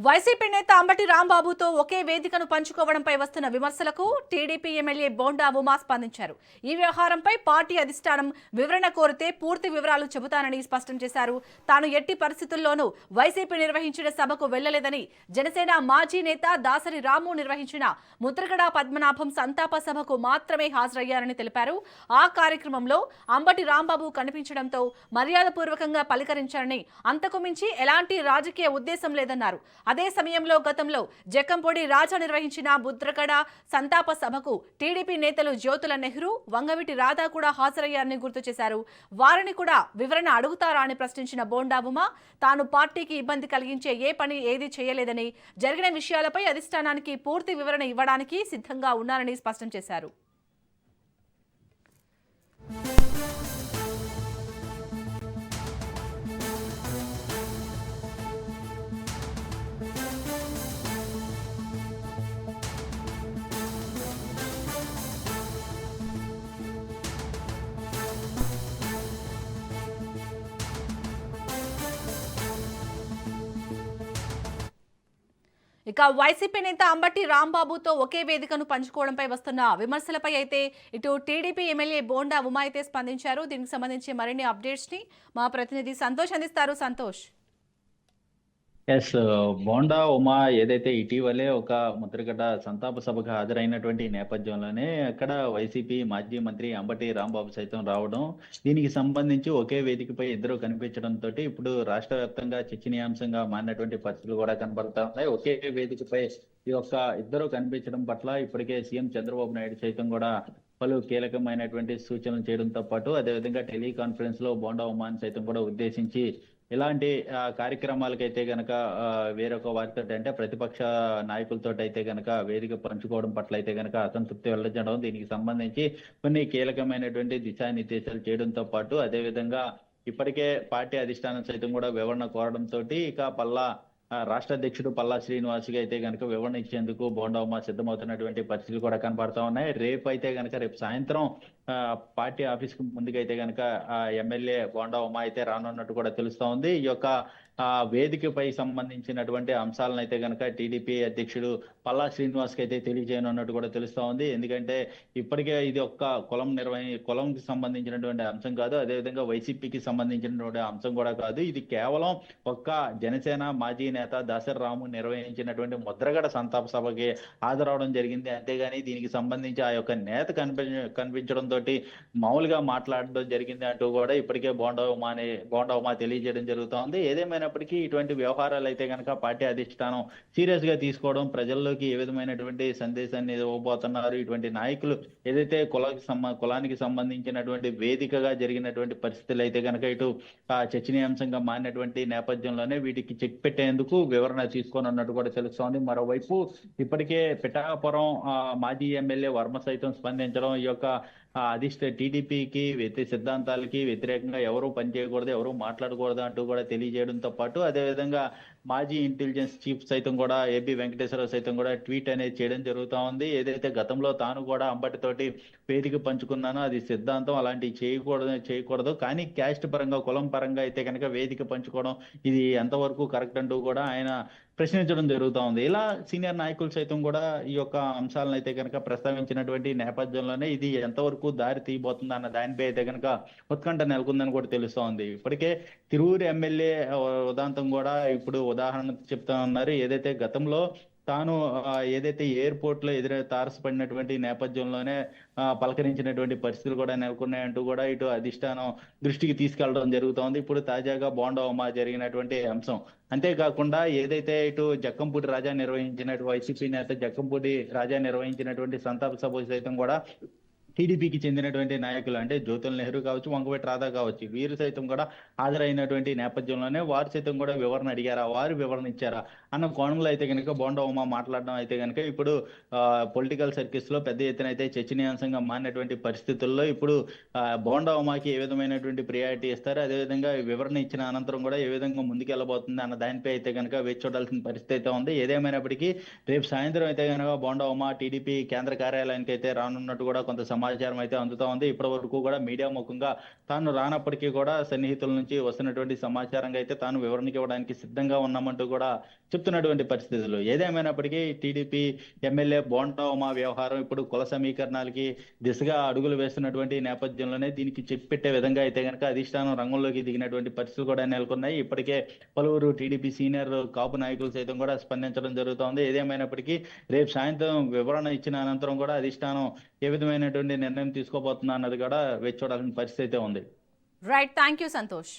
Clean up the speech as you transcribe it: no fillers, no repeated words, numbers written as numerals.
YCP నేత అంబటి రాంబాబుతో ఒకే వేదికను పంచుకోవడంపై వస్తున్న విమర్శలకు టీడీపీ ఎమ్మెల్యే బోండా ఉమా స్పందించారు. ఈ వ్యవహారంపై పార్టీ అధిష్టానం వివరణ కోరితే పూర్తి వివరాలు చెబుతానని స్పష్టం చేశారు. తాను ఎట్టి పరిస్థితుల్లోనూ వైసీపీ నిర్వహించిన సభకు వెళ్లలేదని, జనసేన మాజీ నేత దాసరి రాము నిర్వహించిన ముద్రగడ పద్మనాభం సంతాప సభకు మాత్రమే హాజరయ్యారని తెలిపారు. ఆ కార్యక్రమంలో అంబటి రాంబాబు కనిపించడంతో మర్యాదపూర్వకంగా పలకరించారని, అంతకు మించి ఎలాంటి రాజకీయ ఉద్దేశం లేదన్నారు. అదే సమయంలో గతంలో జక్కంపూడి రాజా నిర్వహించిన ముద్రగడ సంతాప సభకు టీడీపీ నేతలు జ్యోతుల నెహ్రూ, వంగవీటి రాధా కూడా హాజరయ్యారని గుర్తు చేశారు. వారిని కూడా వివరణ అడుగుతారా అని ప్రశ్నించిన బోండా ఉమా, తాను పార్టీకి ఇబ్బంది కలిగించే ఏ పని ఏది చేయలేదని, జరిగిన విషయాలపై అధిష్టానానికి పూర్తి వివరణ ఇవ్వడానికి సిద్ధంగా ఉన్నారని స్పష్టం చేశారు. ఇక వైసీపీ నేత అంబటి రాంబాబుతో ఒకే వేదికను పంచుకోవడంపై వస్తున్న విమర్శలపై అయితే ఇటు టీడీపీ ఎమ్మెల్యే బోండా ఉమా అయితే స్పందించారు. దీనికి సంబంధించి మరిన్ని అప్డేట్స్ ని మా ప్రతినిధి సంతోష్ అందిస్తారు. సంతోష్. ఎస్, బోండా ఉమా ఏదైతే ఇటీవలే ఒక ముద్రగడ సంతాప సభకు హాజరైనటువంటి నేపథ్యంలోనే అక్కడ వైసీపీ మాజీ మంత్రి అంబటి రాంబాబు సైతం రావడం, దీనికి సంబంధించి ఒకే వేదికపై ఇద్దరు కనిపించడంతో ఇప్పుడు రాష్ట్ర వ్యాప్తంగా చర్చనీయాంశంగా మారినటువంటి పరిస్థితులు కూడా కనబడతా ఉన్నాయి. ఒకే వేదికపై ఈ యొక్క ఇద్దరు కనిపించడం పట్ల ఇప్పటికే సీఎం చంద్రబాబు నాయుడు సైతం కూడా పలు కీలకమైనటువంటి సూచనలు చేయడంతో పాటు అదేవిధంగా టెలికాన్ఫరెన్స్ లో బోండా ఉమాని సైతం కూడా ఉద్దేశించి ఇలాంటి కార్యక్రమాలకైతే గనక వేరొక వారితో అంటే ప్రతిపక్ష నాయకులతో అయితే గనక వేదిక పంచుకోవడం పట్ల అయితే గనక అసంతృప్తి వెల్లడించడం, దీనికి సంబంధించి కొన్ని కీలకమైనటువంటి దిశానిర్దేశాలు చేయడంతో పాటు అదేవిధంగా ఇప్పటికే పార్టీ అధిష్టానం సైతం కూడా వివరణ కోరడంతో ఇక రాష్ట్ర అధ్యక్షుడు పల్లా శ్రీనివాస్కి అయితే గనక వివరణ ఇచ్చేందుకు బోండా ఉమా సిద్ధమవుతున్నటువంటి పరిస్థితులు కూడా కనబడతా ఉన్నాయి. రేపు సాయంత్రం పార్టీ ఆఫీస్ కు ముందుకైతే గనక ఎమ్మెల్యే బోండా ఉమా అయితే రానున్నట్టు కూడా తెలుస్తా ఉంది. ఈ యొక్క వేదికపై సంబంధించినటువంటి అంశాలను అయితే గనక టీడీపీ అధ్యక్షుడు పల్లా శ్రీనివాస్ కి అయితే తెలియజేయనున్నట్టు కూడా తెలుస్తా ఉంది. ఎందుకంటే ఇప్పటికే ఇది ఒక్క కులంకి సంబంధించినటువంటి అంశం కాదు, అదేవిధంగా వైసీపీకి సంబంధించినటువంటి అంశం కూడా కాదు. ఇది కేవలం ఒక్క జనసేన మాజీ నేత దాసరి రాము నిర్వహించినటువంటి ముద్రగడ సంతాప సభకి హాజరవడం జరిగింది. అంతేగాని దీనికి సంబంధించి ఆ యొక్క నేత కనిపించడంతో మామూలుగా మాట్లాడడం జరిగింది అంటూ కూడా ఇప్పటికే బోండా ఉమా తెలియజేయడం జరుగుతూ ఉంది. ఏదేమైనప్పటికీ ఇటువంటి వ్యవహారాలు అయితే కనుక పార్టీ అధిష్టానం సీరియస్ గా తీసుకోవడం, ప్రజల్లోకి ఏ విధమైనటువంటి సందేశాన్ని ఇవ్వబోతున్నారు, ఇటువంటి నాయకులు ఏదైతే కులానికి సంబంధించినటువంటి వేదికగా జరిగినటువంటి పరిస్థితులు అయితే కనుక ఇటు చర్చనీయాంశంగా మారినటువంటి నేపథ్యంలోనే వీటికి చెక్ పెట్టేందుకు వివరణ తీసుకొని ఉన్నట్టు కూడా తెలుస్తోంది. మరోవైపు ఇప్పటికే పిఠాపురం మాజీ ఎమ్మెల్యే వర్మ సైతం స్పందించడం, ఈ యొక్క టీడీపీకి సిద్ధాంతాలకి వ్యతిరేకంగా ఎవరు పనిచేయకూడదు, ఎవరు మాట్లాడకూడదు అంటూ కూడా తెలియజేయడంతో పాటు అదేవిధంగా మాజీ ఇంటెలిజెన్స్ చీఫ్ సైతం కూడా ఏబి వెంకటేశ్వరరావు సైతం కూడా ట్వీట్ అనేది చేయడం జరుగుతూ ఉంది. ఏదైతే గతంలో తాను కూడా అంబటితోటి వేదిక పంచుకున్నానో అది సిద్ధాంతం, అలాంటివి చేయకూడదు కానీ క్యాస్ట్ పరంగా కులం పరంగా అయితే కనుక వేదిక పంచుకోవడం ఇది ఎంతవరకు కరెక్ట్ అంటూ కూడా ఆయన ప్రశ్నించడం జరుగుతూ ఉంది. ఇలా సీనియర్ నాయకులు సైతం కూడా ఈ యొక్క అంశాలను అయితే కనుక ప్రస్తావించినటువంటి నేపథ్యంలోనే ఇది ఎంతవరకు దారి తీయబోతుంది అన్న దానిపై అయితే కనుక ఉత్కంఠ నెలకొందని కూడా తెలుస్తూ ఉంది. ఇప్పటికే తిరువురు ఎమ్మెల్యే ఉదాంతం కూడా ఇప్పుడు ఉదాహరణ చెప్తా ఉన్నారు. ఏదైతే గతంలో తాను ఏదైతే ఎయిర్పోర్ట్ లో తారసపడినటువంటి నేపథ్యంలోనే పలకరించినటువంటి పరిస్థితులు కూడా నెలకొన్నాయంటూ కూడా ఇటు అధిష్టానం దృష్టికి తీసుకెళ్లడం జరుగుతోంది. ఇప్పుడు తాజాగా బోండా ఉమా జరిగినటువంటి అంశం, అంతేకాకుండా ఏదైతే ఇటు జక్కంపూడి రాజా వైసీపీ నేత జక్కంపూడి రాజా నిర్వహించినటువంటి సంతాప సభ సైతం కూడా టీడీపీకి చెందినటువంటి నాయకులు అంటే జ్యోతుల నెహ్రూ కావచ్చు, వంగవీటి రాధా కావచ్చు, వీరు సైతం కూడా హాజరైనటువంటి నేపథ్యంలోనే వారు సైతం కూడా వివరణ అడిగారా, వారు వివరణ ఇచ్చారా అన్న కోణంలో అయితే కనుక బోండా ఉమా మాట్లాడడం అయితే కనుక ఇప్పుడు పొలిటికల్ సర్కిల్స్ లో పెద్ద ఎత్తున అయితే చర్చనీయాంశంగా మారినటువంటి పరిస్థితుల్లో ఇప్పుడు బోండా ఉమాకి ఏ విధమైనటువంటి ప్రియారిటీ ఇస్తారు, అదేవిధంగా వివరణ ఇచ్చిన అనంతరం కూడా ఏ విధంగా ముందుకెళ్ళబోతుంది అన్న దానిపై అయితే కనుక వేచి చూడాల్సిన పరిస్థితి అయితే ఉంది. ఏదేమైనప్పటికీ రేపు సాయంత్రం అయితే కనుక బోండా ఉమా టీడీపీ కేంద్ర కార్యాలయానికి అయితే రానున్నట్టు కూడా కొంత సమాచారం సమాచారం అయితే అందుతా ఉంది. ఇప్పటి వరకు కూడా మీడియా ముఖంగా తాను రానప్పటికీ కూడా సన్నిహితుల నుంచి వస్తున్నటువంటి సమాచారంగా అయితే తాను వివరణకి ఇవ్వడానికి సిద్ధంగా ఉన్నామంటూ కూడా చెప్తున్నటువంటి పరిస్థితులు. ఏదేమైనప్పటికీ టీడీపీ ఎమ్మెల్యే బోండా ఉమా వ్యవహారం ఇప్పుడు కుల సమీకరణాలకి దిశగా అడుగులు వేస్తున్నటువంటి నేపథ్యంలోనే దీనికి చెక్ పెట్టే విధంగా అయితే కనుక అధిష్టానం రంగంలోకి దిగినటువంటి పరిస్థితులు కూడా నెలకొన్నాయి. ఇప్పటికే పలువురు టీడీపీ సీనియర్ కాపు నాయకులు సైతం కూడా స్పందించడం జరుగుతోంది. ఏదేమైనప్పటికీ రేపు సాయంత్రం వివరణ ఇచ్చిన అనంతరం కూడా అధిష్టానం ఏ విధమైనటువంటి నిర్ణయం తీసుకోబోతుందా అన్నది కూడా వేచి చూడాల్సిన పరిస్థితి అయితే ఉంది. Right, thank you Santosh.